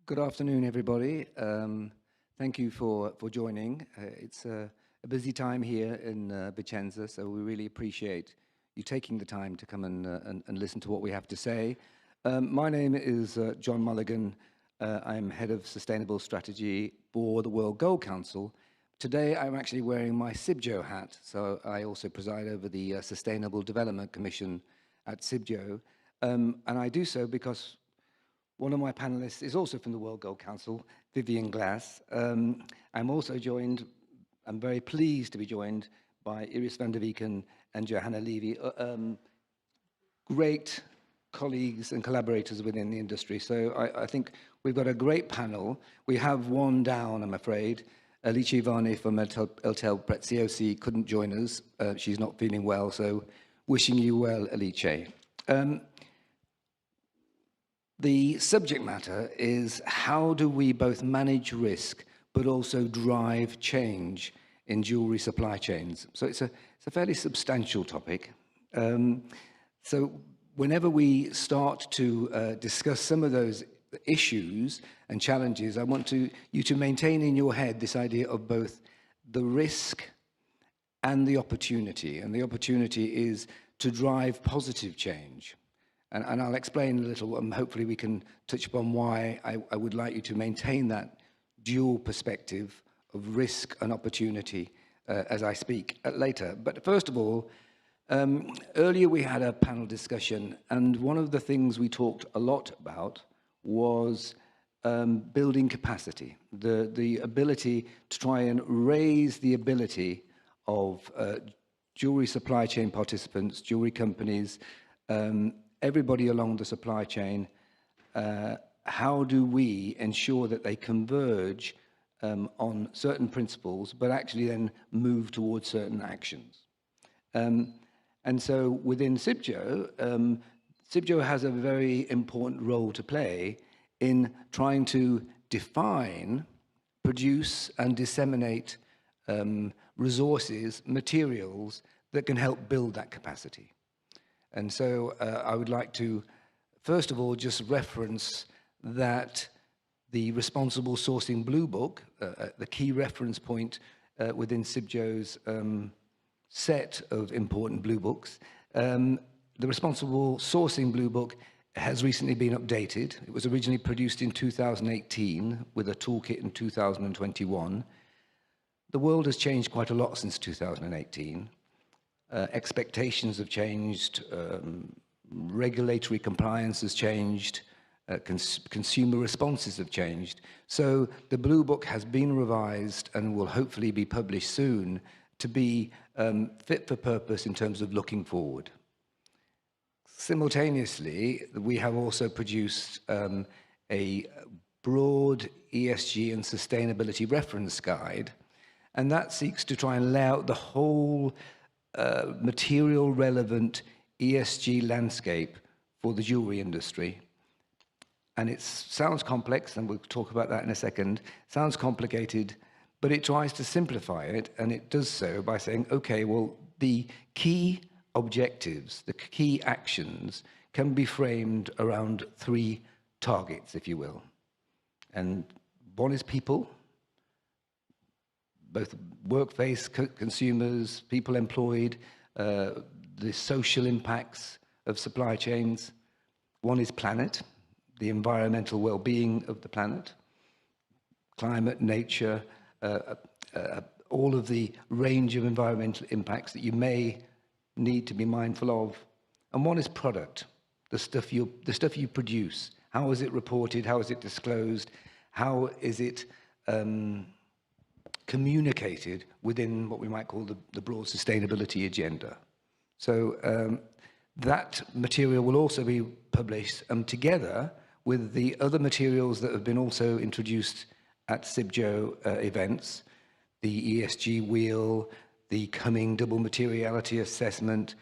Good afternoon, everybody. Thank you for joining. It's a busy time here in Vicenza, so we really appreciate you taking the time to come and listen to what we have to say. My name is John Mulligan. I'm Head of Sustainable Strategy for the World Gold Council. Today, I'm actually wearing my Cibjo hat, so I also preside over the Sustainable Development Commission at Cibjo. And I do so because one of my panelists is also from the World Gold Council, Vivien. I'm very pleased to be joined by Iris van der Veken and Johanna Levy, great colleagues and collaborators within the industry. So I think we've got a great panel. We have one down, I'm afraid. Vanni from Italpreziosi couldn't join us. She's not feeling well, so wishing you well, Alice. The subject matter is how do we both manage risk but also drive change in jewellery supply chains. So it's a fairly substantial topic. So whenever we start to discuss some of those issues and challenges, I want you to maintain in your head this idea of both the risk and the opportunity. And the opportunity is to drive positive change. And I'll explain a little, and hopefully we can touch upon why I would like you to maintain that dual perspective of risk and opportunity as I speak later. But first of all, earlier we had a panel discussion, and one of the things we talked a lot about was building capacity, the ability to try and raise the ability of jewellery supply chain participants, jewellery companies, everybody along the supply chain. How do we ensure that they converge on certain principles, but actually then move towards certain actions? And so within Cibjo, Cibjo has a very important role to play in trying to define, produce and disseminate resources, materials that can help build that capacity. And so I would like to, first of all, just reference that the Responsible Sourcing Blue Book, the key reference point within Cibjo's set of important blue books, the Responsible Sourcing Blue Book has recently been updated. It was originally produced in 2018 with a toolkit in 2021. The world has changed quite a lot since 2018. Expectations have changed, regulatory compliance has changed, consumer responses have changed. So the Blue Book has been revised and will hopefully be published soon to be fit for purpose in terms of looking forward. Simultaneously, we have also produced a broad ESG and sustainability reference guide, and that seeks to try and lay out the whole material relevant ESG landscape for the jewellery industry. And it sounds complex, and we'll talk about that in a second. Sounds complicated, but it tries to simplify it, and it does so by saying, okay, well, the key objectives, the key actions can be framed around three targets, if you will. And one is people, both work-faced consumers, people employed, the social impacts of supply chains. One is planet, the environmental well-being of the planet, climate, nature, all of the range of environmental impacts that you may need to be mindful of. And one is product, the stuff you produce. How is it reported? How is it disclosed? How is it communicated within what we might call the broad sustainability agenda? So that material will also be published together with the other materials that have been also introduced at Cibjo events, the ESG wheel, the coming double materiality assessment,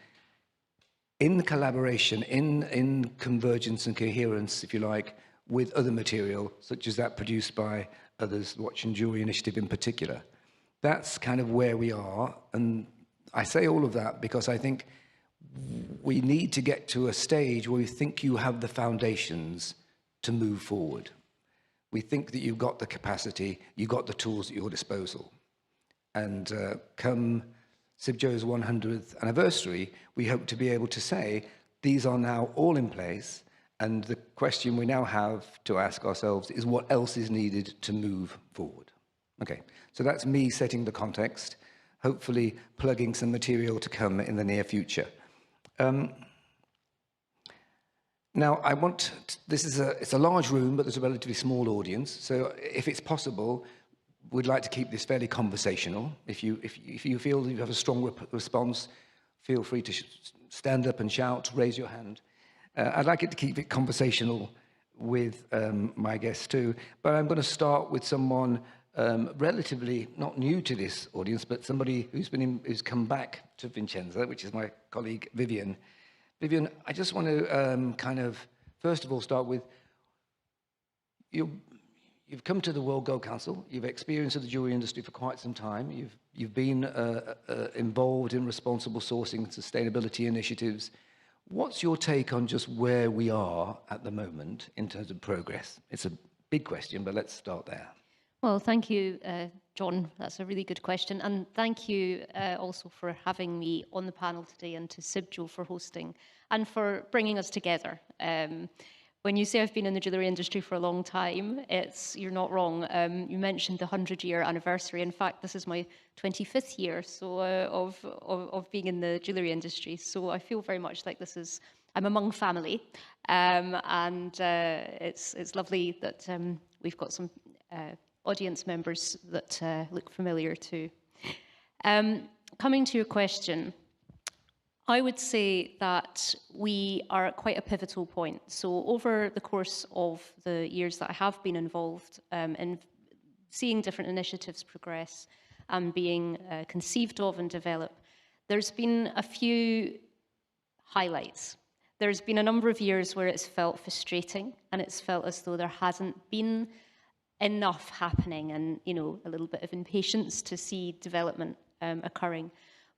in collaboration, in convergence and coherence, if you like, with other material, such as that produced by others, Watch and Jewellery Initiative in particular. That's kind of where we are. And I say all of that because I think we need to get to a stage where we think you have the foundations to move forward. we think that you've got the capacity, you've got the tools at your disposal. And come Cibjo's 100th anniversary, we hope to be able to say, these are now all in place, and the question we now have to ask ourselves is what else is needed to move forward. Okay, so that's me setting the context, hopefully plugging some material to come in the near future. Now, it's a large room, but there's a relatively small audience. So if it's possible, we'd like to keep this fairly conversational. If you feel that you have a strong response, feel free to stand up and shout, raise your hand. I'd like it to keep it conversational with my guests too. But I'm going to start with someone relatively not new to this audience, but somebody who's come back to Vincenza, which is my colleague Vivien. Vivien, I just want to kind of, first of all, start with, you've come to the World Gold Council, you've experienced the jewellery industry for quite some time, you've been involved in responsible sourcing and sustainability initiatives. What's your take on just where we are at the moment in terms of progress? It's a big question, but let's start there. Well, thank you, John. That's a really good question. And thank you also for having me on the panel today, and to Cibjo for hosting and for bringing us together. When you say I've been in the jewellery industry for a long time, you're not wrong. You mentioned the 100-year anniversary. In fact, this is my 25th year of being in the jewellery industry. So I feel very much like I'm among family. And it's lovely that we've got some audience members that look familiar too. Coming to your question, I would say that we are at quite a pivotal point. So over the course of the years that I have been involved in seeing different initiatives progress and being conceived of and developed, there's been a few highlights. There's been a number of years where it's felt frustrating and it's felt as though there hasn't been enough happening, and a little bit of impatience to see development occurring.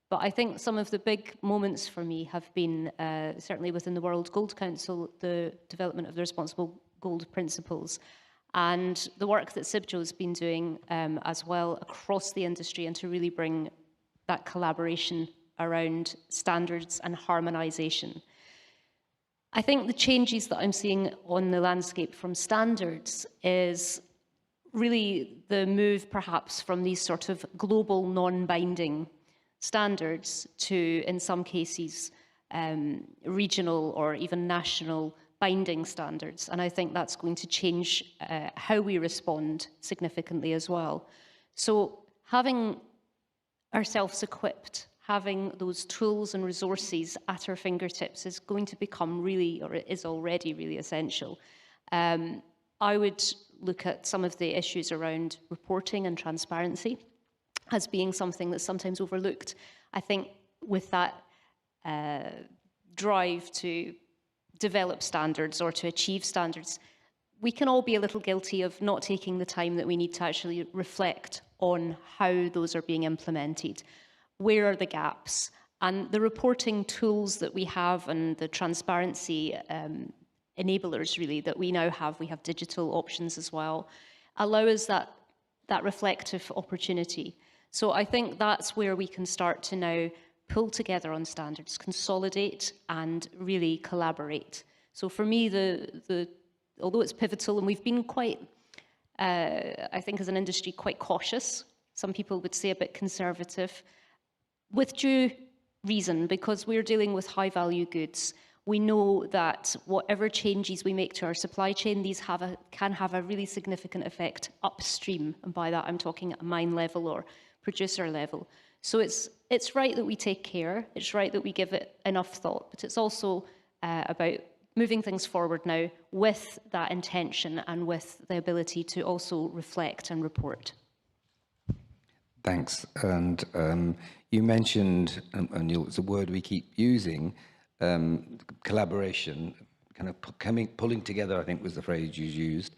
But I think some of the big moments for me have been, certainly within the World Gold Council, the development of the responsible gold principles, and the work that Cibjo has been doing as well across the industry, and to really bring that collaboration around standards and harmonisation. I think the changes that I'm seeing on the landscape from standards is really the move perhaps from these sort of global non-binding standards to, in some cases, regional or even national binding standards. And I think that's going to change how we respond significantly as well. So having ourselves equipped, having those tools and resources at our fingertips is going to become really, or it is already really essential. I would look at some of the issues around reporting and transparency as being something that's sometimes overlooked. I think with that drive to develop standards or to achieve standards, we can all be a little guilty of not taking the time that we need to actually reflect on how those are being implemented. Where are the gaps? And the reporting tools that we have and the transparency enablers really that we now have, we have digital options as well, allow us that reflective opportunity. So I think that's where we can start to now pull together on standards, consolidate and really collaborate. So for me, although it's pivotal, and we've been quite, I think as an industry, quite cautious, some people would say a bit conservative, with due reason, because we're dealing with high value goods. We know that whatever changes we make to our supply chain, these can have a really significant effect upstream. And by that, I'm talking at a mine level or producer level. So it's right that we take care. It's right that we give it enough thought. But it's also about moving things forward now with that intention and with the ability to also reflect and report. Thanks. And you mentioned, and it's a word we keep using, collaboration, kind of pulling together, I think was the phrase you used.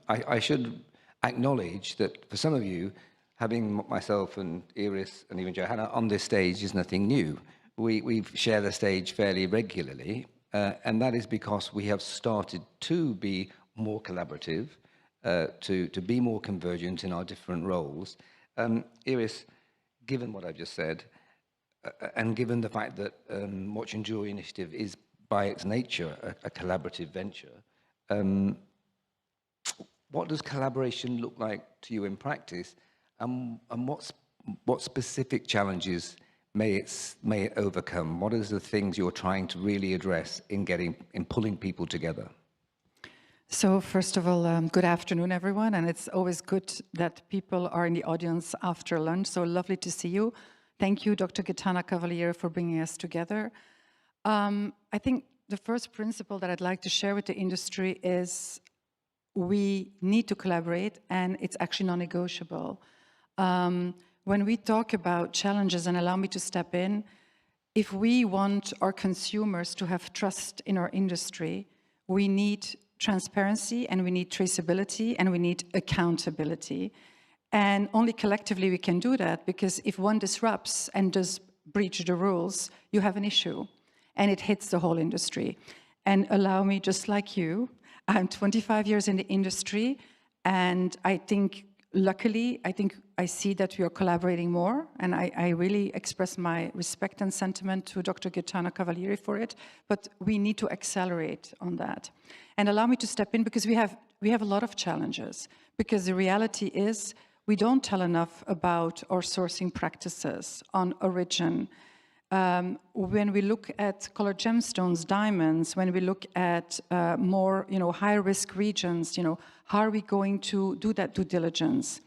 I should acknowledge that for some of you, having myself and Iris and even Johanna on this stage is nothing new. We share the stage fairly regularly, and that is because we have started to be more collaborative. to be more convergent in our different roles. Iris, given what I've just said, and given the fact that Watch and Jewellery Initiative is by its nature a collaborative venture, what does collaboration look like to you in practice, and what specific challenges may it overcome? What are the things you're trying to really address in pulling people together? So first of all, good afternoon, everyone, and it's always good that people are in the audience after lunch, so lovely to see you. Thank you, Dr. Gaetana Cavaliere, for bringing us together. I think the first principle that I'd like to share with the industry is we need to collaborate, and it's actually non-negotiable. When we talk about challenges, and allow me to step in, if we want our consumers to have trust in our industry, we need transparency, and we need traceability, and we need accountability. And only collectively we can do that, because if one disrupts and does breach the rules, you have an issue, and it hits the whole industry. And allow me, just like you, I'm 25 years in the industry, and I think, luckily, I see that we are collaborating more, and I really express my respect and sentiment to Dr. Gaetana Cavaliere for it, but we need to accelerate on that. And allow me to step in, because we have a lot of challenges, because the reality is we don't tell enough about our sourcing practices on origin. When we look at colored gemstones, diamonds, when we look at more, high-risk regions, how are we going to do that due diligence?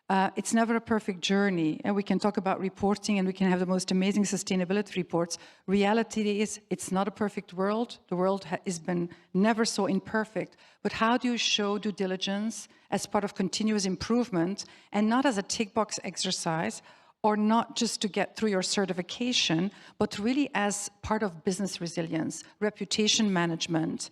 It's never a perfect journey, and we can talk about reporting, and we can have the most amazing sustainability reports. Reality is, it's not a perfect world. The world has been never so imperfect. But how do you show due diligence as part of continuous improvement, and not as a tick box exercise, or not just to get through your certification, but really as part of business resilience, reputation management,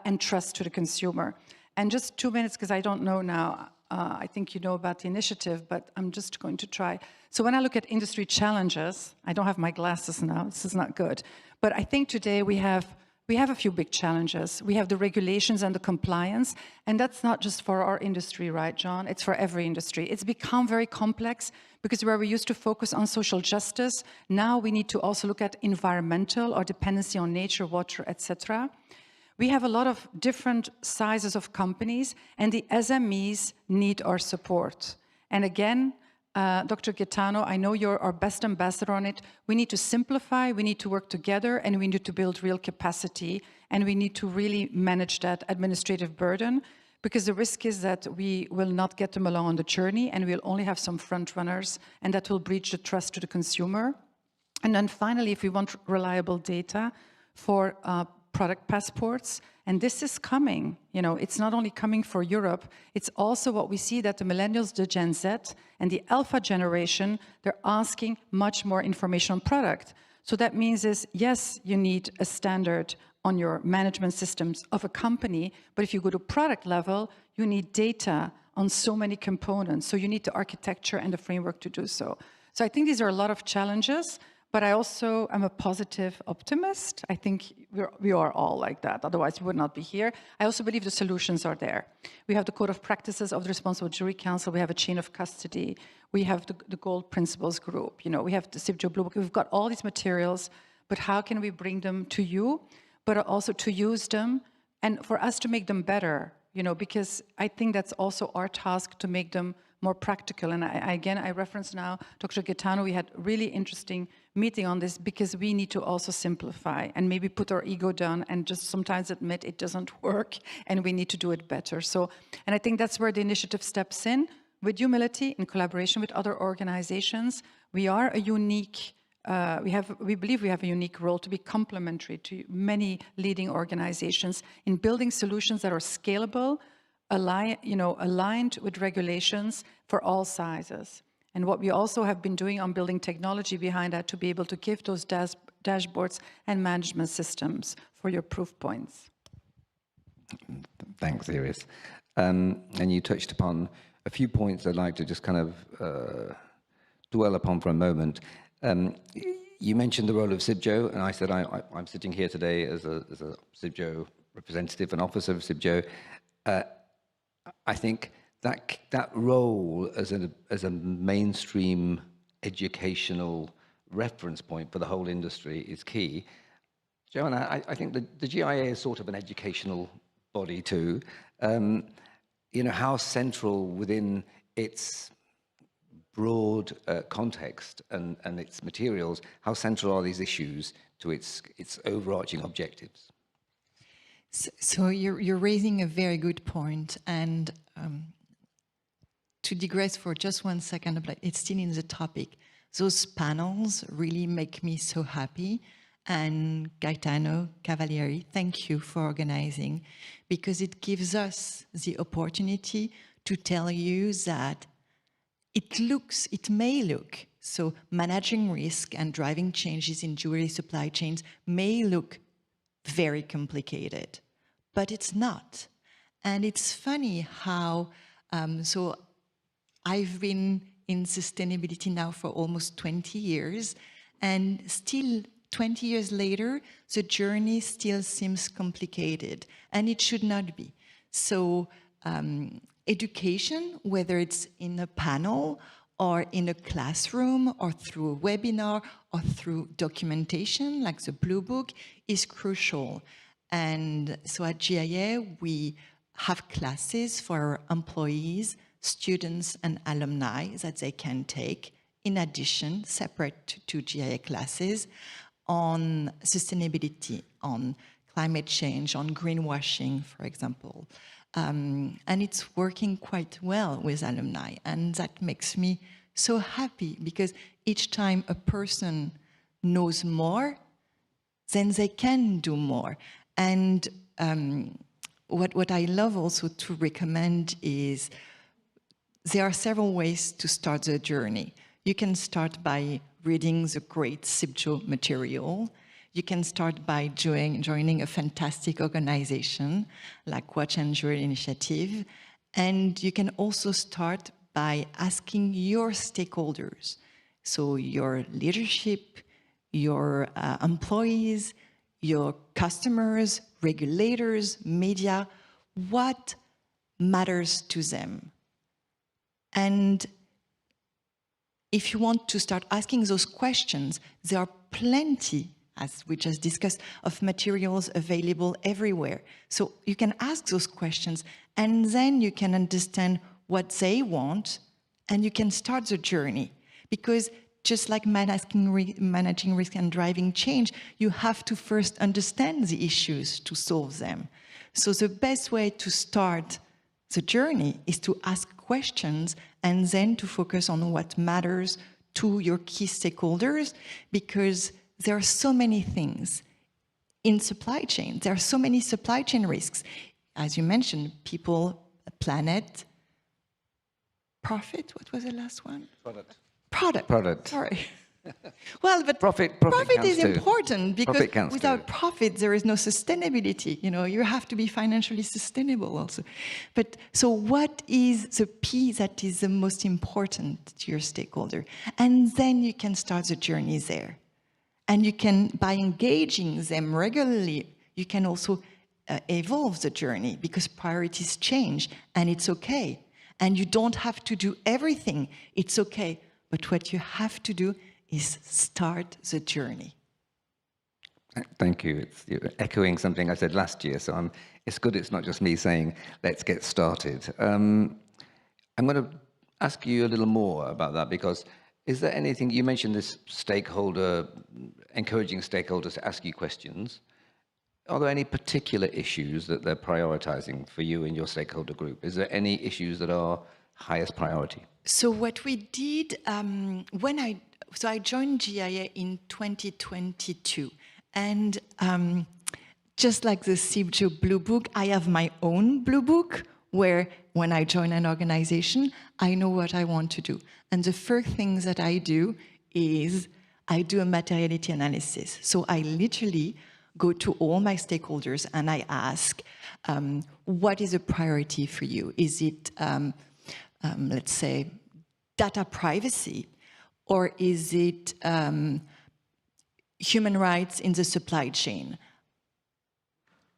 and trust to the consumer? And just 2 minutes, because I don't know now, I think you know about the initiative, but I'm just going to try. So when I look at industry challenges, I don't have my glasses now, this is not good, but I think today we have a few big challenges. We have the regulations and the compliance, and that's not just for our industry, right, John? It's for every industry. It's become very complex, because where we used to focus on social justice, now we need to also look at environmental or dependency on nature, water, etc. We have a lot of different sizes of companies, and the SMEs need our support. And again, Dr. Gaetano, I know you're our best ambassador on it. We need to simplify, we need to work together, and we need to build real capacity, and we need to really manage that administrative burden, because the risk is that we will not get them along on the journey, and we'll only have some front runners, and that will breach the trust to the consumer. And then finally, if we want reliable data for product passports, and this is coming, it's not only coming for Europe, it's also what we see that the millennials, the Gen Z, and the Alpha generation, they're asking much more information on product. So that means is, yes, you need a standard on your management systems of a company, but if you go to product level, you need data on so many components. So you need the architecture and the framework to do so. So I think these are a lot of challenges, but I also am a positive optimist. I think we are all like that, otherwise we would not be here. I also believe the solutions are there. We have the Code of Practices of the Responsible Jewelry Council, we have a chain of custody, we have the Gold Principles Group, we have the Cibjo Blue Book, we've got all these materials, but how can we bring them to you, but also to use them, and for us to make them better, because I think that's also our task, to make them more practical. And I reference now Dr. Gaetano. We had a really interesting meeting on this, because we need to also simplify and maybe put our ego down and just sometimes admit it doesn't work and we need to do it better. So, and I think that's where the initiative steps in with humility, in collaboration with other organizations. We are a unique, we believe we have a unique role to be complementary to many leading organizations in building solutions that are scalable, aligned with regulations for all sizes. And what we also have been doing on building technology behind that to be able to give those dashboards and management systems for your proof points. Thanks, Iris. And you touched upon a few points I'd like to just kind of dwell upon for a moment. You mentioned the role of Cibjo, and I said I'm sitting here today as a Cibjo representative and officer of Cibjo. I think that role as a mainstream educational reference point for the whole industry is key. Joanna, I think the GIA is sort of an educational body too. You know, how central within its broad context and its materials, how central are these issues to its overarching objectives? So you're raising a very good point, and to digress for just 1 second, but it's still in the topic. Those panels really make me so happy, and Gaetano Cavalieri, thank you for organizing, because it gives us the opportunity to tell you that it may look, so managing risk and driving changes in jewelry supply chains may look very complicated, but it's not. And it's funny how, so I've been in sustainability now for almost 20 years, and still 20 years later, the journey still seems complicated, and it should not be. So education, whether it's in a panel or in a classroom or through a webinar or through documentation like the Blue Book, is crucial. And so at GIA, we have classes for our employees, students and alumni that they can take, in addition, separate to GIA classes, on sustainability, on climate change, on greenwashing, for example. And it's working quite well with alumni, and that makes me so happy, because each time a person knows more, then they can do more. And what I love also to recommend is there are several ways to start the journey. You can start by reading the great Cibjo material. You can start by joining a fantastic organization like Watch and Jewellery Iinitiative. And you can also start by asking your stakeholders, so your leadership, your employees, your customers, regulators, media, what matters to them. And if you want to start asking those questions, there are plenty, as we just discussed, of materials available everywhere. So you can ask those questions, and then you can understand what they want, and you can start the journey. Because just like managing risk and driving change, you have to first understand the issues to solve them. So the best way to start the journey is to ask questions and then to focus on what matters to your key stakeholders, because there are so many things in supply chain. There are so many supply chain risks. As you mentioned, people, planet, profit, what was the last one? Product. Sorry. Well, but profit is important, because without profit, there is no sustainability. You know, you have to be financially sustainable also. But so what is the P that is the most important to your stakeholder? And then you can start the journey there. And you can, by engaging them regularly, you can also evolve the journey, because priorities change, and it's okay. And you don't have to do everything. It's okay. But what you have to do is start the journey. Thank you. You're echoing something I said last year, so it's good it's not just me saying, let's get started. I'm going to ask you a little more about that, because is there anything, you mentioned this encouraging stakeholders to ask you questions. Are there any particular issues that they're prioritizing for you and your stakeholder group? Is there any issues that are highest priority? So what we did, I joined GIA in 2022, and just like the Cibjo Blue Book, I have my own Blue Book, where when I join an organization, I know what I want to do. And the first thing that I do is I do a materiality analysis. So I literally go to all my stakeholders and I ask, what is a priority for you? Is it, let's say, data privacy? Or is it human rights in the supply chain?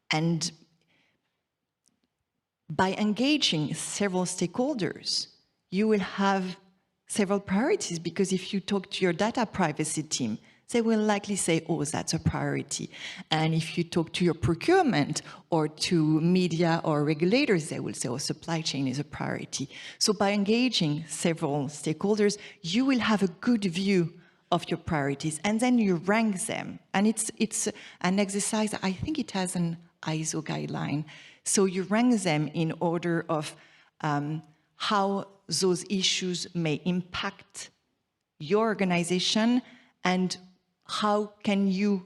And by engaging several stakeholders, you will have several priorities, because if you talk to your data privacy team, they will likely say, oh, that's a priority. And if you talk to your procurement or to media or regulators, they will say, oh, supply chain is a priority. So by engaging several stakeholders, you will have a good view of your priorities, and then you rank them. And it's an exercise, I think it has an ISO guideline. So you rank them in order of how those issues may impact your organization and how can you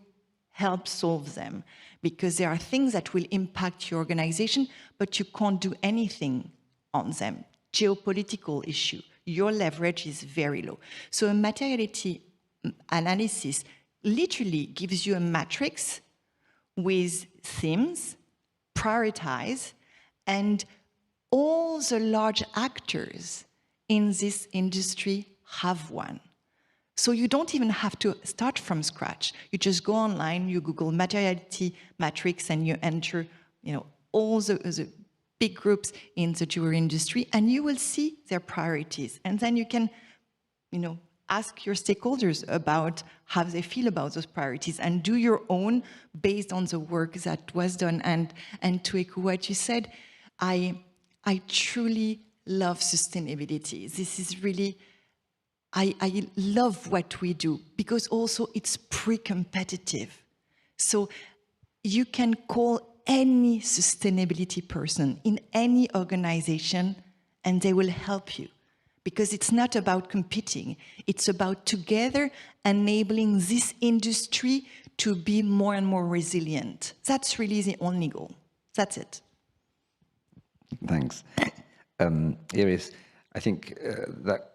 help solve them? Because there are things that will impact your organization, but you can't do anything on them. Geopolitical issue, your leverage is very low. So a materiality analysis literally gives you a matrix with themes, prioritize, and all the large actors in this industry have one. So you don't even have to start from scratch. You just go online, you Google materiality matrix, and you enter, all the big groups in the jewelry industry, and you will see their priorities. And then you can, ask your stakeholders about how they feel about those priorities and do your own based on the work that was done. And to echo what you said, I truly love sustainability. This is really, I love what we do, because also it's pre-competitive. So you can call any sustainability person in any organization and they will help you, because it's not about competing. It's about together enabling this industry to be more and more resilient. That's really the only goal. That's it. Thanks. Iris, I think that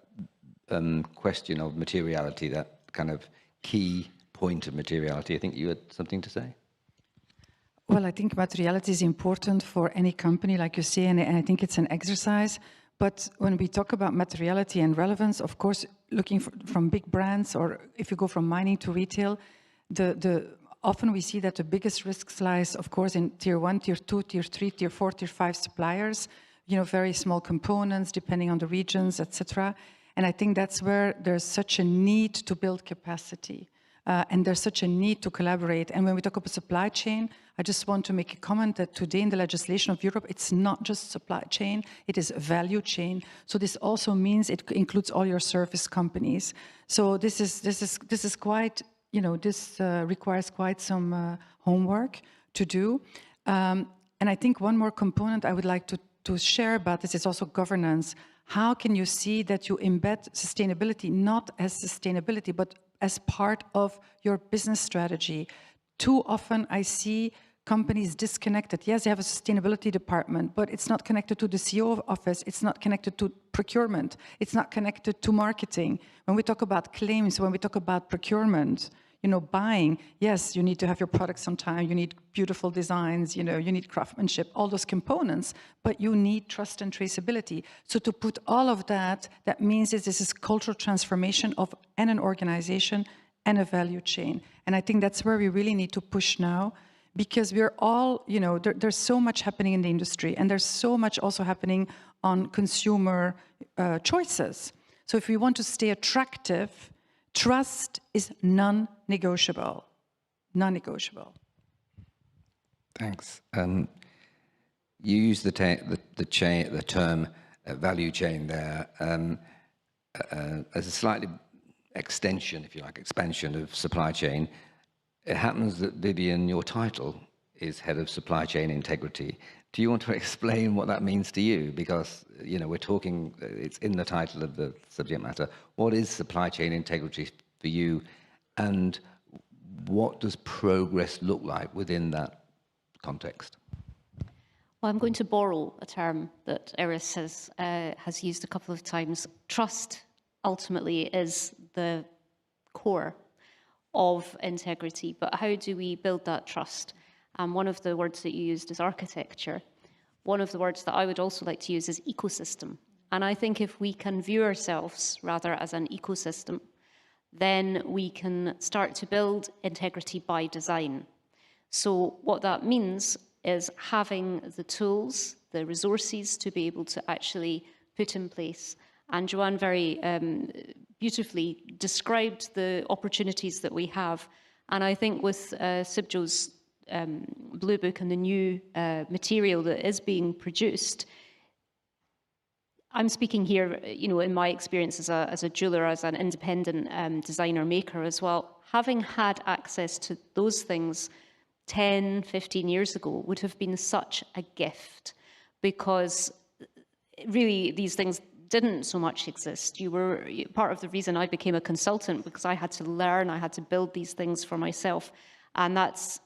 question of materiality, that kind of key point of materiality, I think you had something to say? Well, I think materiality is important for any company, like you say, and I think it's an exercise. But when we talk about materiality and relevance, of course, looking from big brands, or if you go from mining to retail, often we see that the biggest risks lies, of course, in tier 1, tier 2, tier 3, tier 4, tier 5 suppliers, very small components depending on the regions, etc. And I think that's where there's such a need to build capacity. And there's such a need to collaborate. And when we talk about supply chain, I just want to make a comment that today in the legislation of Europe, it's not just supply chain, it is a value chain. So this also means it includes all your service companies. So this is quite, this requires quite some homework to do. And I think one more component I would like to share about this is also governance. How can you see that you embed sustainability not as sustainability, but as part of your business strategy? Too often I see companies disconnected. Yes, they have a sustainability department, but it's not connected to the CEO office. It's not connected to procurement. It's not connected to marketing. When we talk about claims, when we talk about procurement, buying, yes, you need to have your products on time, you need beautiful designs, you need craftsmanship, all those components, but you need trust and traceability. So to put all of that means this is cultural transformation of an organization and a value chain. And I think that's where we really need to push now, because we're all, there's so much happening in the industry, and there's so much also happening on consumer choices. So if we want to stay attractive, trust is non-negotiable. Non-negotiable. Thanks. You use the term value chain there as a slightly extension, if you like, expansion of supply chain. It happens that Vivien, your title is Head of Supply Chain Integrity. Do you want to explain what that means to you? Because, we're talking, it's in the title of the subject matter. What is supply chain integrity for you? And what does progress look like within that context? Well, I'm going to borrow a term that Iris has used a couple of times. Trust, ultimately, is the core of integrity. But how do we build that trust? One of the words that you used is architecture. One of the words that I would also like to use is ecosystem. And I think if we can view ourselves rather as an ecosystem, then we can start to build integrity by design. So what that means is having the tools, the resources to be able to actually put in place. And Joanne very beautifully described the opportunities that we have. And I think with Cibjo's Blue Book and the new material that is being produced, I'm speaking here, you know, in my experience as a jeweller, as an independent designer maker as well. Having had access to those things 10, 15 years ago would have been such a gift, because really these things didn't so much exist. You were part of the reason I became a consultant, because I had to learn, I had to build these things for myself. And that's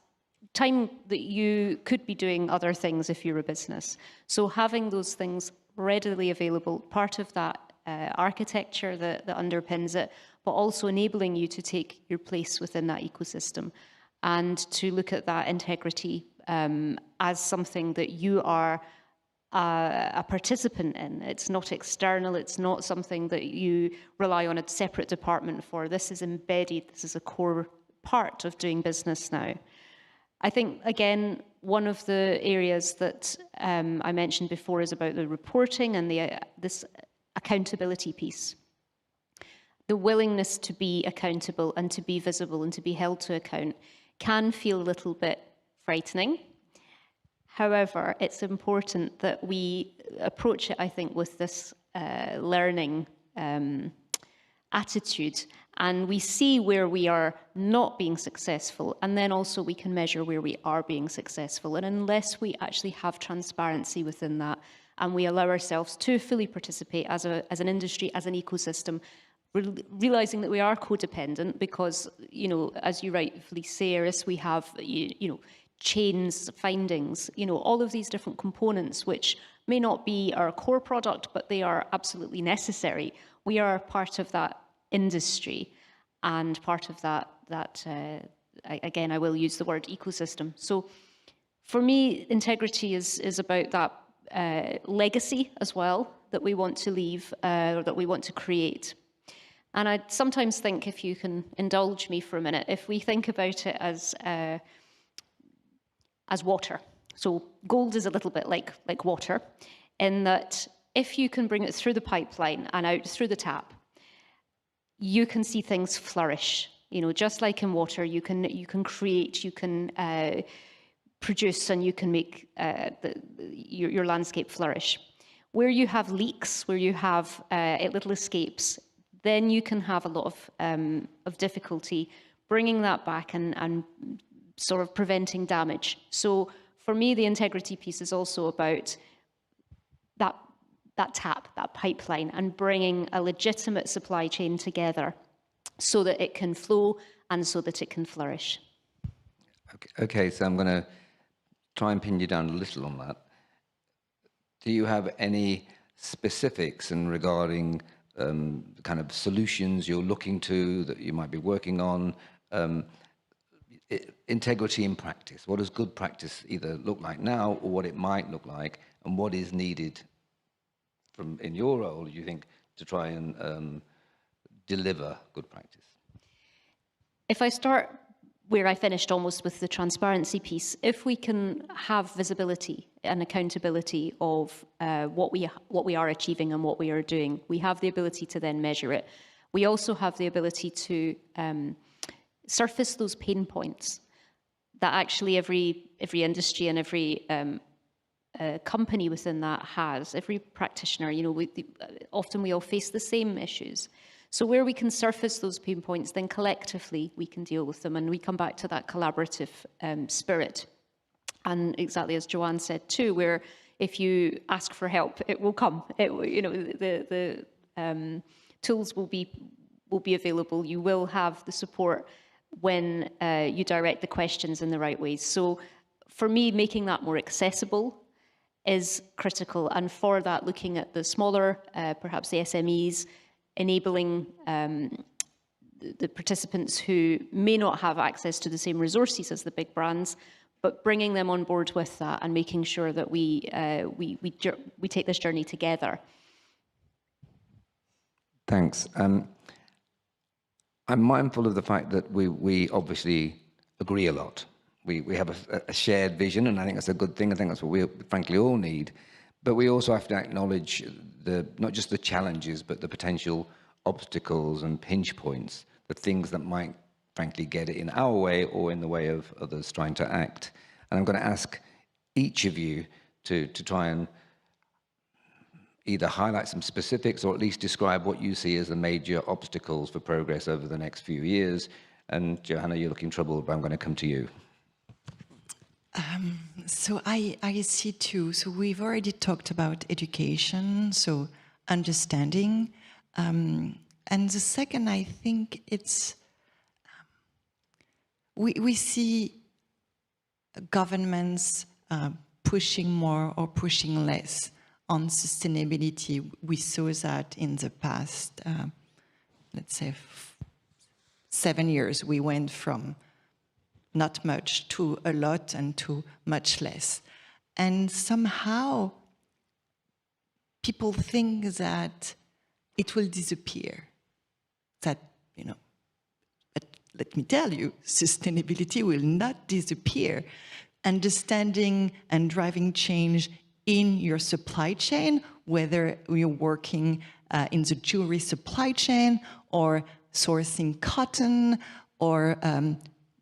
time that you could be doing other things if you're a business. So having those things readily available, part of that architecture that underpins it, but also enabling you to take your place within that ecosystem and to look at that integrity as something that you are a participant in. It's not external, it's not something that you rely on a separate department for. This is embedded, this is a core part of doing business now. I think, again, one of the areas that I mentioned before is about the reporting and this accountability piece. The willingness to be accountable and to be visible and to be held to account can feel a little bit frightening. However, it's important that we approach it, I think, with this learning attitude, and we see where we are not being successful, and then also we can measure where we are being successful. And unless we actually have transparency within that, and we allow ourselves to fully participate as an industry, as an ecosystem, realizing that we are codependent, because, you know, as you rightfully say, Iris, we have, you know, chains, findings, you know, all of these different components, which may not be our core product, but they are absolutely necessary. We are part of that industry and part of that again, I will use the word ecosystem. So for me, integrity is about that legacy as well that we want to leave, or that we want to create. And I sometimes think, if you can indulge me for a minute, if we think about it as water. So gold is a little bit like water, in that if you can bring it through the pipeline and out through the tap, you can see things flourish. You know, just like in water, you can create, you can produce, and you can make your landscape flourish. Where you have leaks, where you have little escapes, then you can have a lot of difficulty bringing that back and sort of preventing damage. So for me, the integrity piece is also about that tap, that pipeline, and bringing a legitimate supply chain together so that it can flow and so that it can flourish. Okay, so I'm going to try and pin you down a little on that. Do you have any specifics regarding kind of solutions you're looking to, that you might be working on? Integrity in practice. What does good practice either look like now, or what it might look like, and what is needed in your role, you think, to try and deliver good practice? If I start where I finished almost with the transparency piece, if we can have visibility and accountability of what we are achieving and what we are doing, we have the ability to then measure it. We also have the ability to surface those pain points that actually every industry and every company within that has, every practitioner, you know, often we all face the same issues. So where we can surface those pain points, then collectively we can deal with them, and we come back to that collaborative spirit. And exactly as Joanne said too, where if you ask for help, it will come. You know, the tools will be available. You will have the support when you direct the questions in the right ways. So for me, making that more accessible is critical. And for that, looking at the smaller, perhaps the SMEs, enabling the participants who may not have access to the same resources as the big brands, but bringing them on board with that and making sure that we take this journey together. Thanks. I'm mindful of the fact that we obviously agree a lot we have a shared vision, and I think that's a good thing. I think that's what we frankly all need. But we also have to acknowledge not just the challenges, but the potential obstacles and pinch points, the things that might frankly get it in our way or in the way of others trying to act. And I'm going to ask each of you to try and either highlight some specifics or at least describe what you see as the major obstacles for progress over the next few years. And Johanna, you're looking troubled, but I'm going to come to you. So I see two. So we've already talked about education, so understanding. And the second, I think it's, we see governments pushing more or pushing less on sustainability. We saw that in the past, let's say, 7 years. We went from not much to a lot and to much less. And somehow people think that it will disappear. That, you know, but let me tell you, sustainability will not disappear. Understanding and driving change in your supply chain, whether you're working in the jewelry supply chain or sourcing cotton or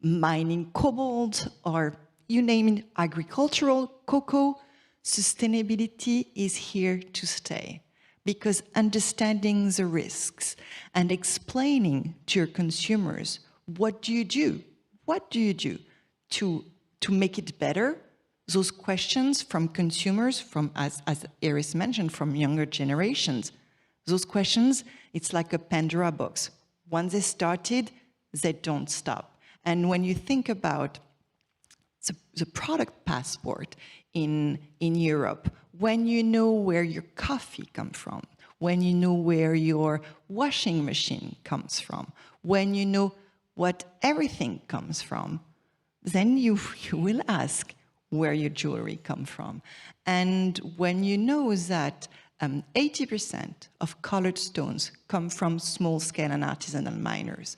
mining cobalt, or you name it, agricultural, cocoa, sustainability is here to stay. Because understanding the risks and explaining to your consumers, what do you do? What do you do to make it better? Those questions from consumers, from, as Iris mentioned, from younger generations, those questions, it's like a Pandora box. Once they started, they don't stop. And when you think about the product passport in Europe, when you know where your coffee comes from, when you know where your washing machine comes from, when you know what everything comes from, then you will ask where your jewelry comes from. And when you know that 80% of colored stones come from small-scale and artisanal miners,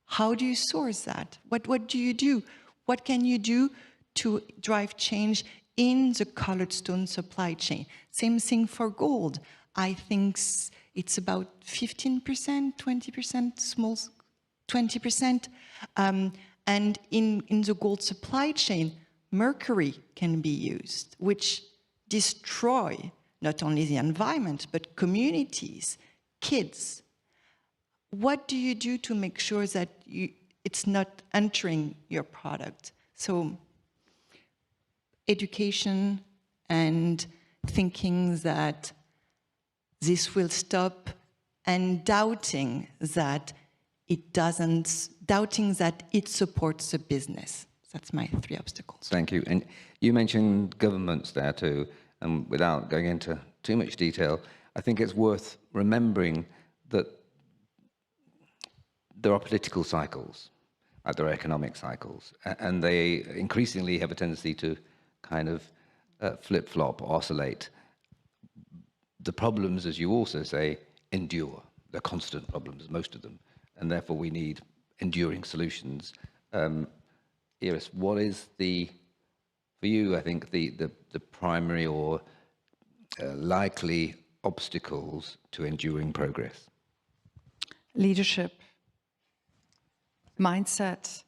how do you source that? What do you do? What can you do to drive change in the colored stone supply chain? Same thing for gold. I think it's about 15%, 20%, small, 20%. And in the gold supply chain, mercury can be used, which destroy not only the environment, but communities, kids. What do you do to make sure that it's not entering your product? So education and thinking that this will stop, and doubting that it doesn't, doubting that it supports the business. That's my 3 obstacles. Thank you. And you mentioned governments there too, and without going into too much detail, I think it's worth remembering that there are political cycles, there are economic cycles, and they increasingly have a tendency to kind of flip-flop, oscillate. The problems, as you also say, endure. They're constant problems, most of them, and therefore we need enduring solutions. Iris, what is for you, I think, the primary or likely obstacles to enduring progress? Leadership, mindset.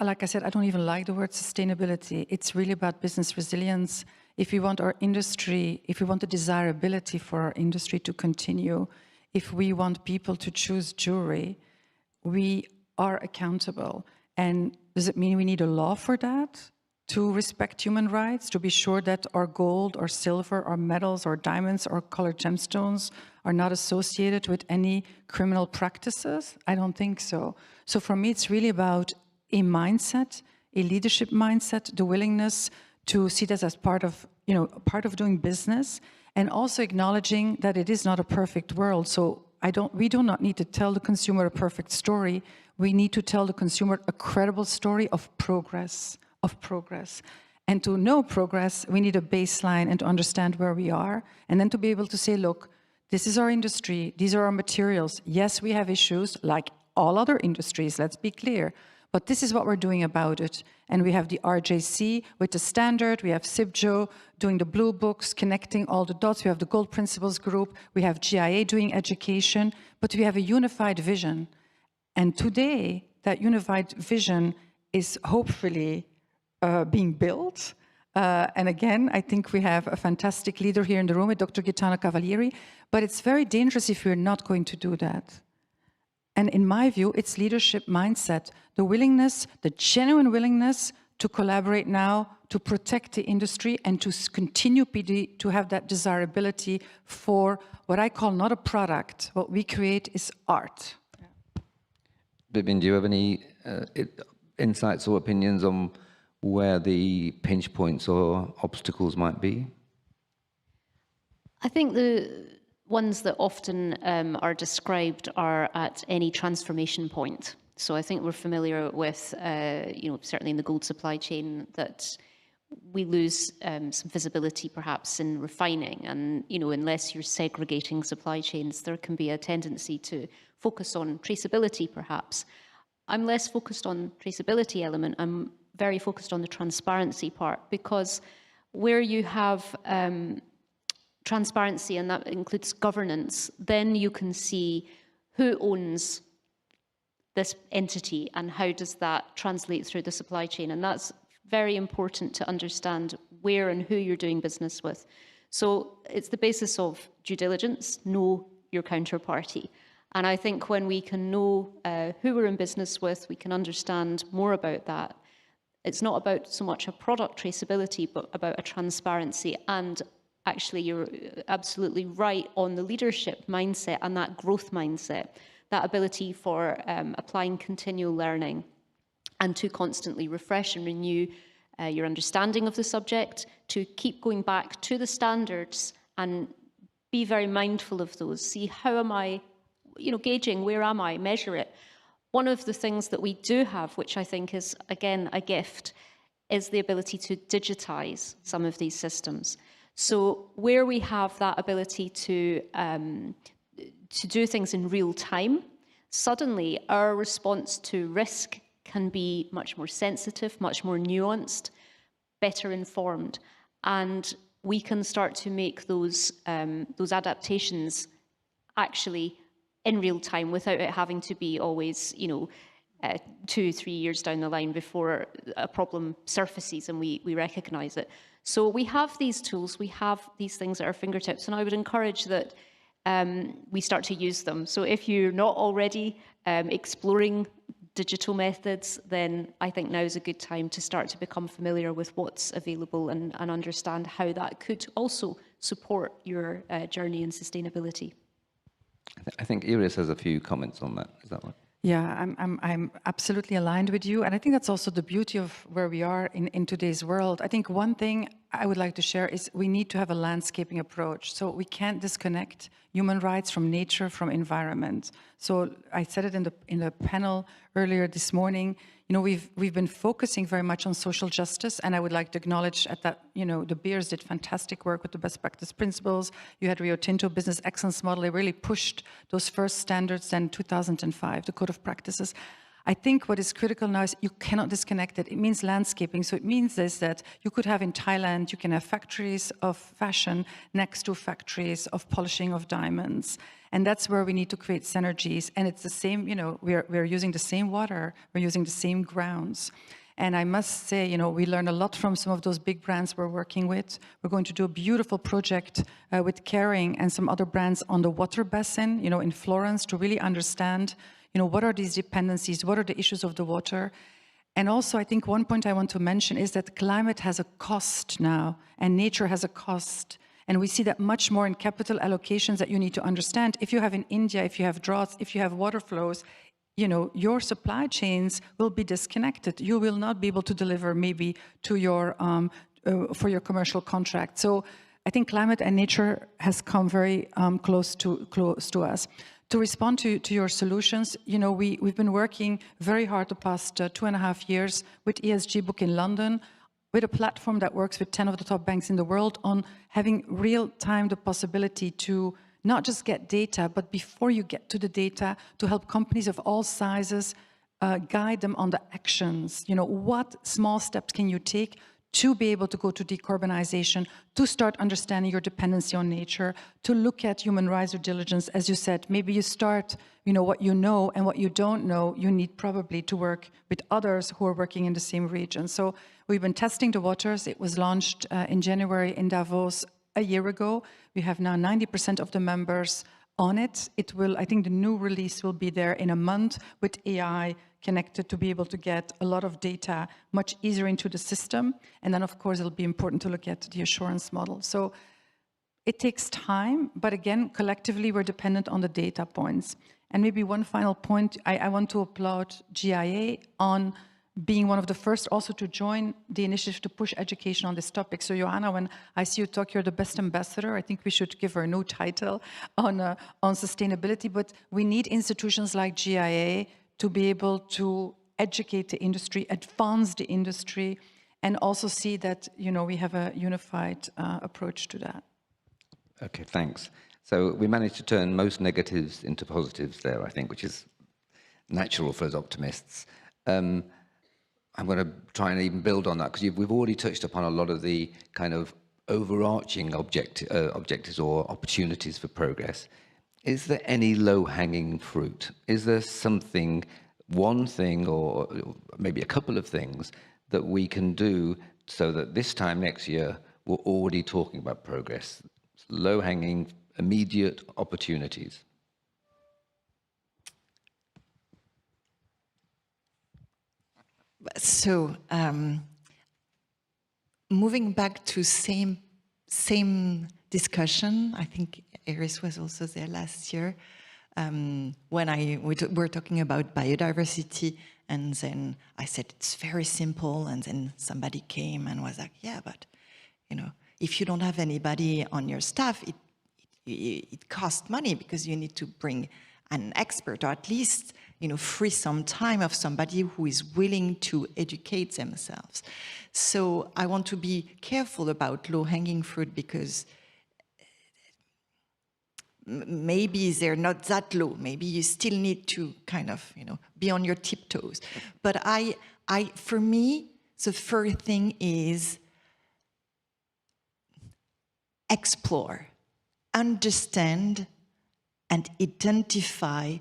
Like I said, I don't even like the word sustainability. It's really about business resilience. If we want our industry, if we want the desirability for our industry to continue, if we want people to choose jewelry, we are accountable. And does it mean we need a law for that? To respect human rights, to be sure that our gold or silver or metals or diamonds or colored gemstones are not associated with any criminal practices? I don't think so. So for me, it's really about a mindset, a leadership mindset, the willingness to see this as part of, part of doing business, and also acknowledging that it is not a perfect world. So we do not need to tell the consumer a perfect story. We need to tell the consumer a credible story of progress. And to know progress, we need a baseline and to understand where we are, and then to be able to say, look, this is our industry, these are our materials. Yes, we have issues like all other industries, let's be clear, But this is what we're doing about it. And we have the RJC with the standard, we have Cibjo doing the blue books, connecting all the dots, we have the Gold Principles group, we have GIA doing education, but we have a unified vision. And today, that unified vision is hopefully being built. And again, I think we have a fantastic leader here in the room with Dr. Gaetano Cavalieri, but it's very dangerous if we're not going to do that. And in my view, it's leadership mindset, the willingness, the genuine willingness to collaborate now, to protect the industry and to continue to have that desirability for what I call not a product. What we create is art. Vivien, do you have any insights or opinions on where the pinch points or obstacles might be? I think the ones that often are described are at any transformation point. So I think we're familiar with, certainly in the gold supply chain, that we lose some visibility perhaps in refining. And, unless you're segregating supply chains, there can be a tendency to focus on traceability perhaps. I'm less focused on traceability element. I'm very focused on the transparency part, because where you have transparency, and that includes governance, then you can see who owns this entity and how does that translate through the supply chain. And that's very important to understand where and who you're doing business with. So it's the basis of due diligence, know your counterparty. And I think when we can know who we're in business with, we can understand more about that. It's not about so much a product traceability, but about a transparency. And actually, you're absolutely right on the leadership mindset and that growth mindset, that ability for applying continual learning and to constantly refresh and renew your understanding of the subject, to keep going back to the standards and be very mindful of those. See, how am I, gauging, where am I, measure it. One of the things that we do have, which I think is, again, a gift, is the ability to digitize some of these systems. So where we have that ability to do things in real time, suddenly our response to risk can be much more sensitive, much more nuanced, better informed, and we can start to make those adaptations actually in real time without it having to be always, 2-3 years down the line before a problem surfaces and we recognize it. So we have these tools, we have these things at our fingertips, and I would encourage that we start to use them. So if you're not already exploring digital methods, then I think now is a good time to start to become familiar with what's available and understand how that could also support your journey in sustainability. I think Iris has a few comments on that. Is that right? Yeah, I'm absolutely aligned with you. And I think that's also the beauty of where we are in today's world. I think one thing I would like to share is we need to have a landscaping approach. So we can't disconnect human rights from nature, from environment. So I said it in the panel earlier this morning. We've been focusing very much on social justice, and I would like to acknowledge that the Beers did fantastic work with the best practice principles. You had Rio Tinto Business Excellence Model. They really pushed those first standards in 2005, the Code of Practices. I think what is critical now is you cannot disconnect it. It means landscaping. So it means that you could have in Thailand, you can have factories of fashion next to factories of polishing of diamonds. And that's where we need to create synergies. And it's the same, we're using the same water, we're using the same grounds. And I must say, we learn a lot from some of those big brands we're working with. We're going to do a beautiful project with Kering and some other brands on the water basin, in Florence, to really understand what are these dependencies? What are the issues of the water? And also, I think one point I want to mention is that climate has a cost now, and nature has a cost. And we see that much more in capital allocations that you need to understand. If you have in India, if you have droughts, if you have water flows, your supply chains will be disconnected. You will not be able to deliver maybe to your for your commercial contract. So I think climate and nature has come very close to us. To respond to your solutions, we've been working very hard the past 2.5 years with ESG Book in London, with a platform that works with 10 of the top banks in the world on having real-time the possibility to not just get data, but before you get to the data, to help companies of all sizes guide them on the actions. You know, what small steps can you take to be able to go to decarbonization, to start understanding your dependency on nature, to look at human rights due diligence. As you said, maybe you start, you know, what you know, and what you don't know, you need probably to work with others who are working in the same region. So we've been testing the waters. It was launched in January in Davos a year ago. We have now 90% of the members on it. It will, I think the new release will be there in a month with AI connected to be able to get a lot of data much easier into the system. And then, of course, it'll be important to look at the assurance model. So it takes time, but again, collectively, we're dependent on the data points. And maybe one final point, I want to applaud GIA on being one of the first also to join the initiative to push education on this topic. So Johanna, when I see you talk, you're the best ambassador. I think we should give her a new title on sustainability, but we need institutions like GIA to be able to educate the industry, advance the industry, and also see that, you know, we have a unified approach to that. Okay, thanks. So we managed to turn most negatives into positives there, I think, which is natural for us optimists. I'm going to try and even build on that, because we've already touched upon a lot of the kind of overarching objectives or opportunities for progress. Is there any low-hanging fruit? Is there something, one thing, or maybe a couple of things that we can do so that this time next year we're already talking about progress? Low-hanging, immediate opportunities. So, moving back to same discussion, I think Iris was also there last year, when we were talking about biodiversity, and then I said it's very simple, and then somebody came and was like, yeah, but you know, if you don't have anybody on your staff, it costs money, because you need to bring an expert, or at least, you know, free some time of somebody who is willing to educate themselves. So I want to be careful about low-hanging fruit, because maybe they're not that low. Maybe you still need to kind of, you know, be on your tiptoes. But for me, the first thing is explore, understand, and identify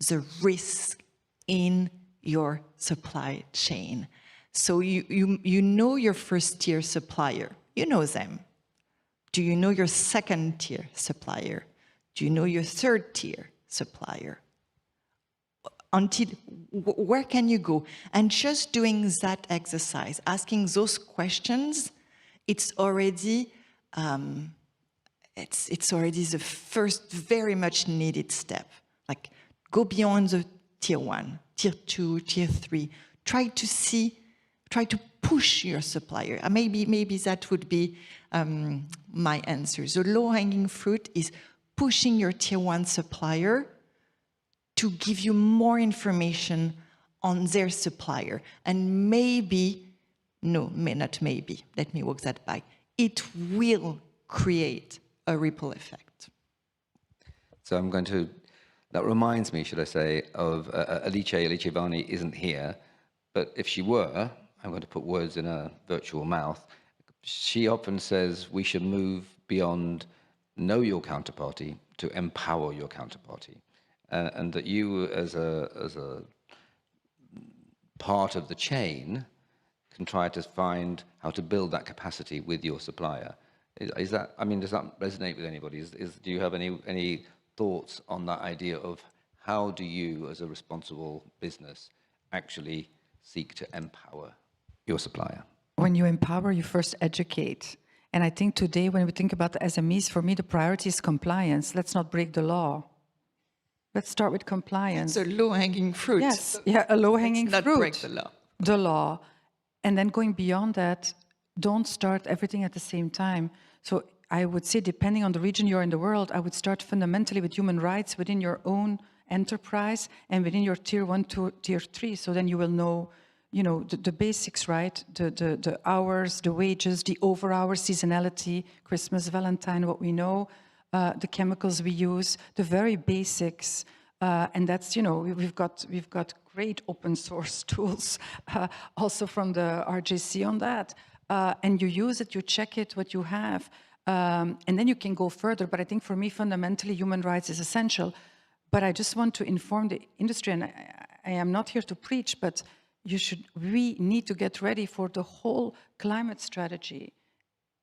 the risk in your supply chain. So you know your first-tier supplier. You know them. Do you know your second-tier supplier? Do you know your third-tier supplier? Where can you go? And just doing that exercise, asking those questions, it's already the first very much needed step. Like, go beyond the tier 1, tier 2, tier 3. Try to push your supplier. Maybe that would be my answer. The low-hanging fruit is pushing your tier 1 supplier to give you more information on their supplier. And maybe, not maybe, let me walk that back, it will create a ripple effect. So I'm going to, that reminds me, should I say, of Alice Vanni isn't here, but if she were, I'm going to put words in her virtual mouth. She often says we should move beyond know your counterparty to empower your counterparty. And that you, as a part of the chain, can try to find how to build that capacity with your supplier. Is that, I mean, does that resonate with anybody? Do you have any thoughts on that idea of how do you, as a responsible business, actually seek to empower your supplier? When you empower, you first educate. And I think today, when we think about the SMEs, for me, the priority is compliance. Let's not break the law. Let's start with compliance. It's a low-hanging fruit. Yes, yeah, a low-hanging fruit. Not break the law. The law. And then going beyond that, don't start everything at the same time. So I would say, depending on the region you're in the world, I would start fundamentally with human rights within your own enterprise and within your tier 1 to tier 3. So then you will know, you know, the basics, right? The hours, the wages, the over-hours, seasonality, Christmas, Valentine, what we know, the chemicals we use, the very basics, And that's, we've got great open source tools also from the RJC on that. And you use it, you check it, what you have, and then you can go further. But I think for me, fundamentally, human rights is essential. But I just want to inform the industry, and I am not here to preach, but we need to get ready for the whole climate strategy.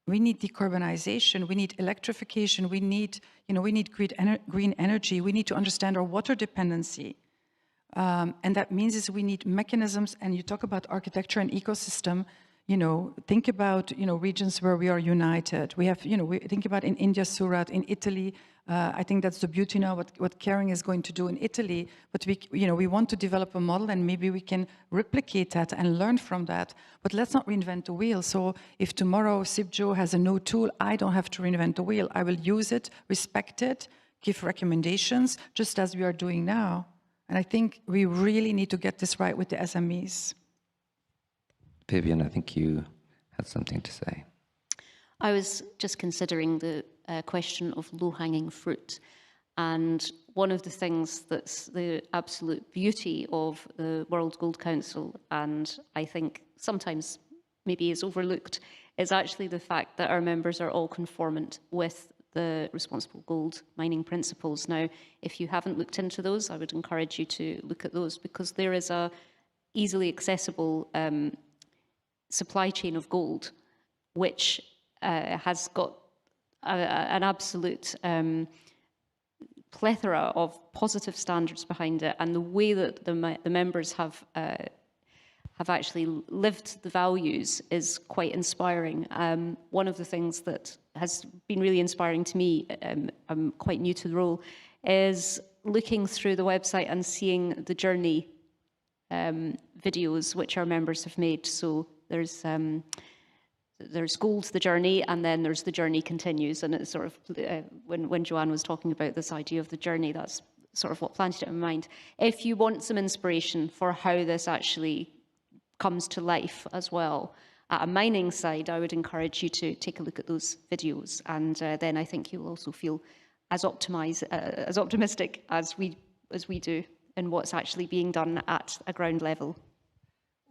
We need decarbonization, we need electrification, we need green energy, we need to understand our water dependency. And that means we need mechanisms, and you talk about architecture and ecosystem, think about, regions where we are united. We have, we think about in India, Surat, in Italy. I think that's the beauty now, what Kering is going to do in Italy. But we want to develop a model, and maybe we can replicate that and learn from that. But let's not reinvent the wheel. So if tomorrow Cibjo has a new tool, I don't have to reinvent the wheel. I will use it, respect it, give recommendations, just as we are doing now. And I think we really need to get this right with the SMEs. Vivien, I think you had something to say. I was just considering the question of low-hanging fruit. And one of the things that's the absolute beauty of the World Gold Council, and I think sometimes maybe is overlooked, is actually the fact that our members are all conformant with the responsible gold mining principles. Now, if you haven't looked into those, I would encourage you to look at those, because there is a easily accessible supply chain of gold, which has got an absolute plethora of positive standards behind it, and the way that the members have actually lived the values is quite inspiring. One of the things that has been really inspiring to me, I'm quite new to the role, is looking through the website and seeing the journey videos which our members have made. So there's Gold, the journey, and then there's the journey continues. And it's sort of, when Joanne was talking about this idea of the journey, that's sort of what planted it in my mind. If you want some inspiration for how this actually comes to life as well, at a mining side, I would encourage you to take a look at those videos. And then I think you'll also feel as optimistic as we do in what's actually being done at a ground level.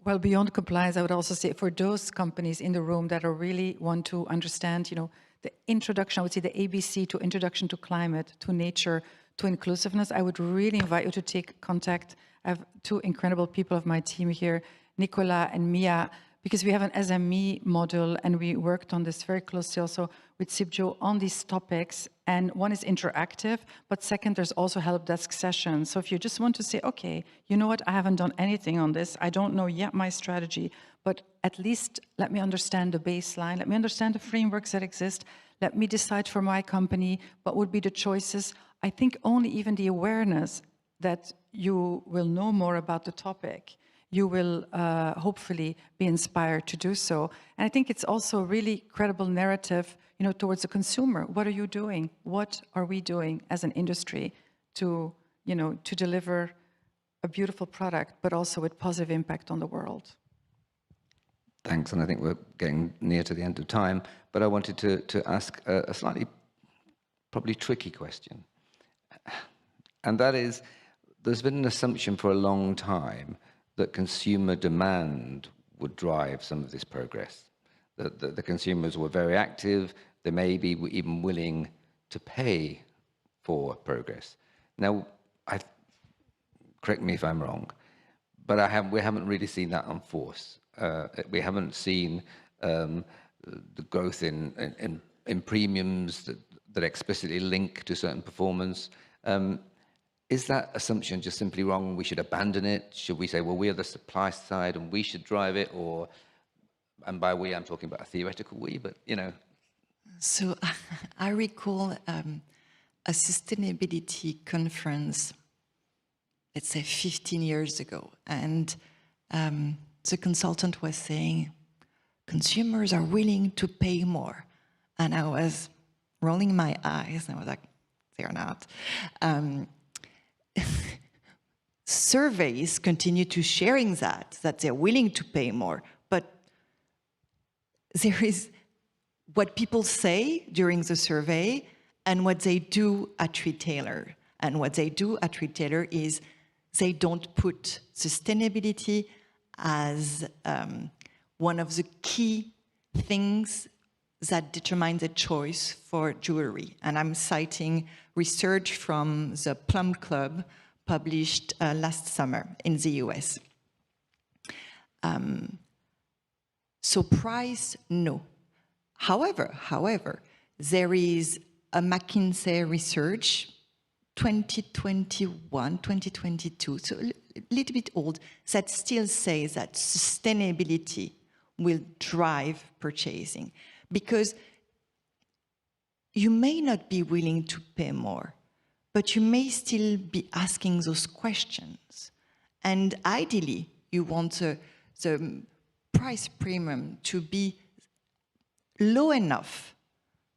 Well, beyond compliance, I would also say for those companies in the room that are really want to understand, the introduction, I would say the ABC to introduction to climate, to nature, to inclusiveness, I would really invite you to take contact. I have two incredible people of my team here, Nicola and Mia, because we have an SME model, and we worked on this very closely also with Cibjo on these topics. And one is interactive, but second, there's also help desk sessions. So if you just want to say, okay, you know what, I haven't done anything on this, I don't know yet my strategy, but at least let me understand the baseline, let me understand the frameworks that exist, let me decide for my company what would be the choices. I think only even the awareness that you will know more about the topic, you will hopefully be inspired to do so. And I think it's also a really credible narrative, towards the consumer. What are you doing? What are we doing as an industry to deliver a beautiful product, but also with positive impact on the world? Thanks, and I think we're getting near to the end of time, but I wanted to ask a slightly, probably tricky question. And that is, there's been an assumption for a long time that consumer demand would drive some of this progress. That the consumers were very active, they may be even willing to pay for progress. Now, correct me if I'm wrong, but we haven't really seen that on force. We haven't seen the growth in premiums that explicitly link to certain performance. Is that assumption just simply wrong? We should abandon it? Should we say, well, we are the supply side and we should drive it? Or, and by we, I'm talking about a theoretical we, but So I recall a sustainability conference, let's say 15 years ago, and the consultant was saying, consumers are willing to pay more. And I was rolling my eyes, and I was like, they're not. Surveys continue to sharing that they're willing to pay more, but there is what people say during the survey and what they do at retailer. And what they do at retailer is they don't put sustainability as one of the key things that determine the choice for jewelry. And I'm citing research from the Plum Club published last summer in the US. So price, no. However, there is a McKinsey research, 2021, 2022, so a little bit old, that still says that sustainability will drive purchasing. Because you may not be willing to pay more, but you may still be asking those questions. And ideally, you want the price premium to be low enough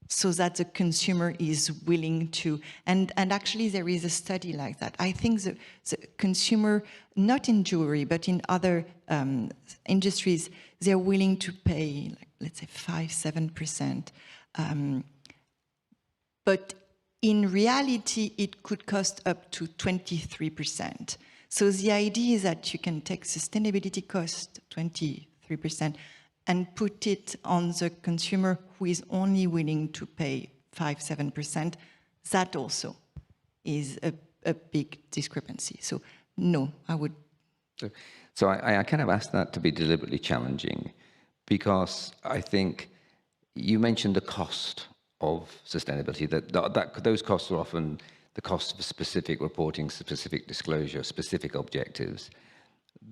so that the consumer is willing to, and actually there is a study like that. I think the consumer, not in jewelry, but in other industries, they're willing to pay, like, let's say 5-7%. But in reality, it could cost up to 23%. So the idea is that you can take sustainability cost, 23%, and put it on the consumer who is only willing to pay 5-7%. That also is a big discrepancy. So no, I would. So I kind of asked that to be deliberately challenging, because I think you mentioned the cost of sustainability, that those costs are often the cost of specific reporting, specific disclosure, specific objectives.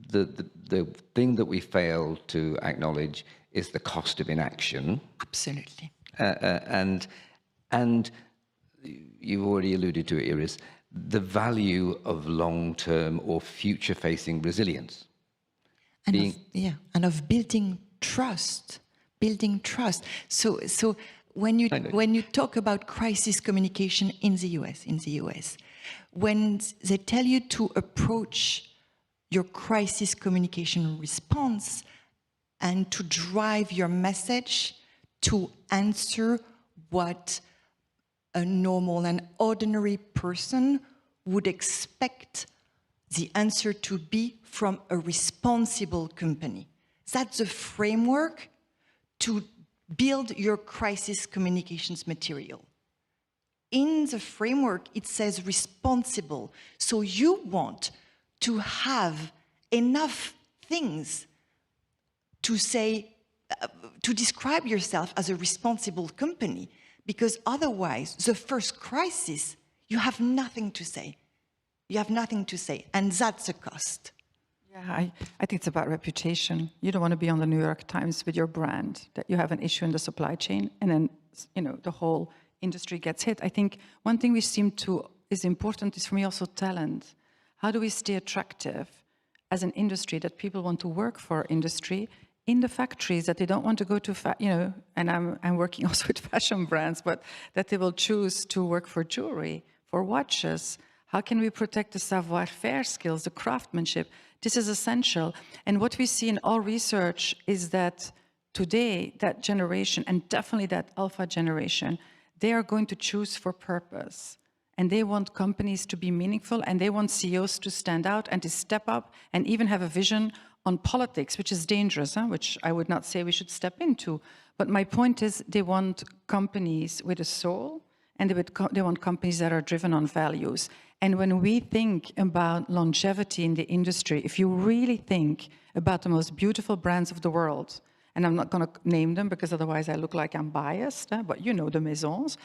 The thing that we fail to acknowledge is the cost of inaction. Absolutely. And you've already alluded to it, Iris, the value of long-term or future-facing resilience. And of building trust. So when you talk about crisis communication in the US, when they tell you to approach your crisis communication response and to drive your message to answer what a normal and ordinary person would expect the answer to be from a responsible company. That's the framework to build your crisis communications material. In the framework, it says responsible. So you want to have enough things to say, to describe yourself as a responsible company, because otherwise, the first crisis, you have nothing to say. You have nothing to say, and that's a cost. Yeah, I think it's about reputation. You don't want to be on the New York Times with your brand, that you have an issue in the supply chain, and then, you know, the whole industry gets hit. I think one thing which is important is for me also talent. How do we stay attractive as an industry, that people want to work for industry in the factories, that they don't want to go to, and I'm working also with fashion brands, but that they will choose to work for jewelry, for watches. How can we protect the savoir-faire skills, the craftsmanship? This is essential. And what we see in all research is that today, that generation, and definitely that alpha generation, they are going to choose for purpose. And they want companies to be meaningful, and they want CEOs to stand out and to step up and even have a vision on politics, which is dangerous, which I would not say we should step into. But my point is, they want companies with a soul, and they want companies that are driven on values. And when we think about longevity in the industry, if you really think about the most beautiful brands of the world, and I'm not going to name them because otherwise I look like I'm biased, but you know the maisons,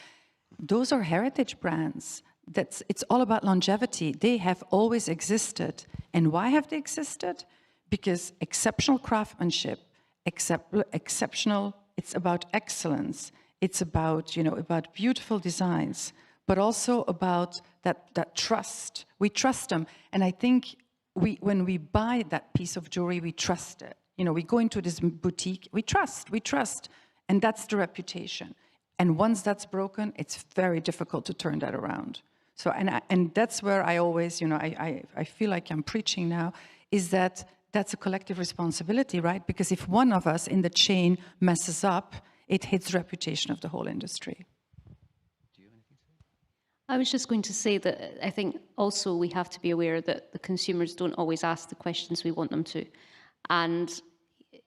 those are heritage brands. It's all about longevity. They have always existed. And why have they existed? Because exceptional craftsmanship, exceptional, it's about excellence. It's about, about beautiful designs, but also about that trust. We trust them. And I think when we buy that piece of jewelry, we trust it. We go into this boutique, we trust. And that's the reputation. And once that's broken, it's very difficult to turn that around. So, and that's where I always, I feel like I'm preaching now, is that's a collective responsibility, right? Because if one of us in the chain messes up, it hits the reputation of the whole industry. Do you have anything to say? I was just going to say that I think also we have to be aware that the consumers don't always ask the questions we want them to. And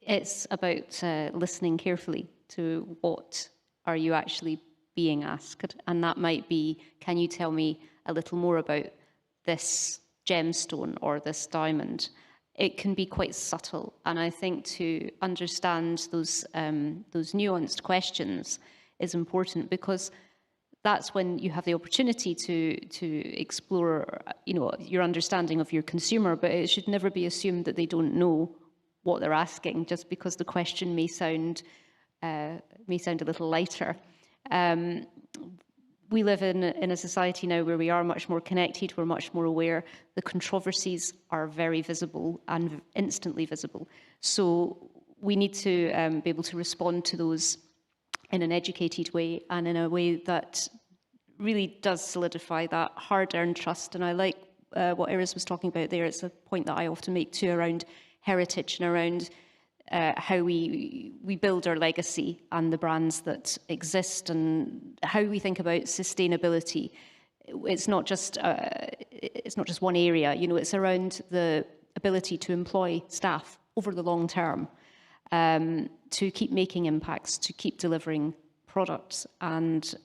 it's about listening carefully to what are you actually being asked. And that might be, can you tell me a little more about this gemstone or this diamond? It can be quite subtle. And I think to understand those nuanced questions is important, because that's when you have the opportunity to explore, your understanding of your consumer. But it should never be assumed that they don't know what they're asking just because the question may sound a little lighter. We live in a society now where we are much more connected, we're much more aware. The controversies are very visible and instantly visible. So we need to be able to respond to those in an educated way and in a way that really does solidify that hard-earned trust. And I like what Iris was talking about there. It's a point that I often make too, around heritage and around how we build our legacy and the brands that exist, and how we think about sustainability. It's not just one area. It's around the ability to employ staff over the long term, to keep making impacts, to keep delivering products, and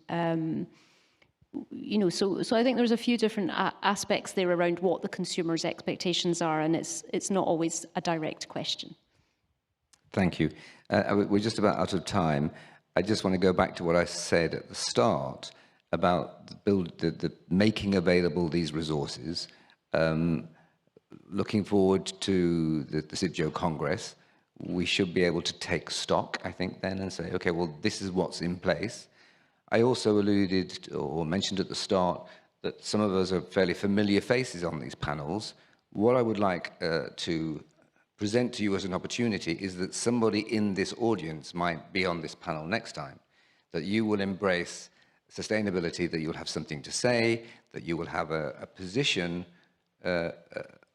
so I think there's a few different aspects there around what the consumer's expectations are, and it's not always a direct question. Thank you. We're just about out of time. I just want to go back to what I said at the start about the making available these resources. Looking forward to the Cibjo Congress, we should be able to take stock, I think, then, and say, okay, well, this is what's in place. I also alluded or mentioned at the start that some of us are fairly familiar faces on these panels. What I would like to present to you as an opportunity is that somebody in this audience might be on this panel next time, that you will embrace sustainability, that you'll have something to say, that you will have a position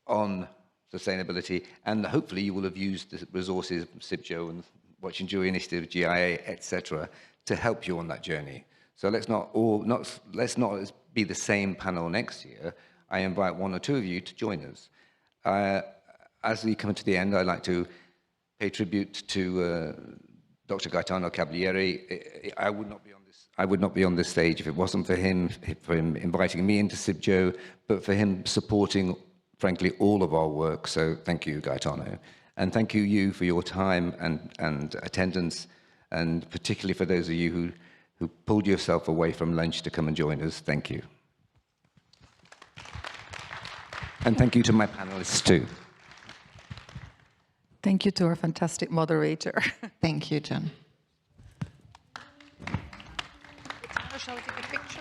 on sustainability, and hopefully you will have used the resources, Cibjo and Watching Jewellery Initiative, GIA, etc., to help you on that journey. So let's not be the same panel next year. I invite one or two of you to join us. As we come to the end, I'd like to pay tribute to Dr. Gaetano Cavalieri. I would not be on this stage if it wasn't for him inviting me into Cibjo, but for him supporting, frankly, all of our work. So thank you, Gaetano. And thank you for your time and attendance, and particularly for those of you who pulled yourself away from lunch to come and join us. Thank you. And thank you to my panelists too. Thank you to our fantastic moderator. Thank you, John. Shall we take a picture?